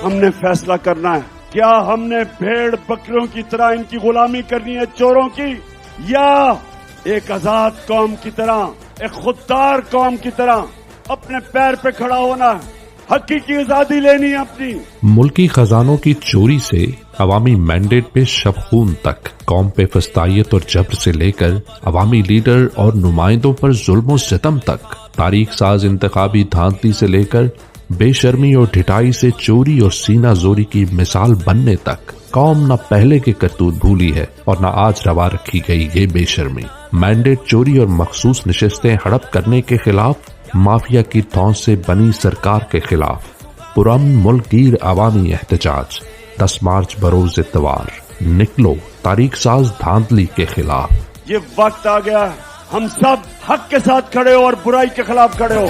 हमने फैसला करना है, क्या हमने भेड़ बकरियों की तरह इनकी गुलामी करनी है, चोरों की, या एक आजाद कौम की तरह, एक खुददार कौम की तरह अपने पैर पे खड़ा होना है, हकीकी आजादी लेनी है अपनी। मुल्की खजानों की चोरी से अवामी मैंडेट पे शबखून तक, कौम पे फस्तायत और जबर से लेकर अवामी लीडर और नुमाइंदों पर जुल्म सितम तक, तारीख साज इंतखाबी धांधली से लेकर बेशर्मी और ढिठाई से चोरी और सीना जोरी की मिसाल बनने तक, कौम न पहले के करतूत भूली है और न आज रवा रखी गई ये बेशर्मी। मैंडेट चोरी और मखसूस नशिस्तें हड़प करने के खिलाफ, माफिया की धौंस से बनी सरकार के खिलाफ पुरअमन मुल्कगीर अवामी एहतजाज 10 मार्च बरोज इतवार, निकलो तारीख साज धांधली के खिलाफ। ये वक्त आ गया है, हम सब हक के साथ खड़े हो और बुराई के खिलाफ खड़े हो।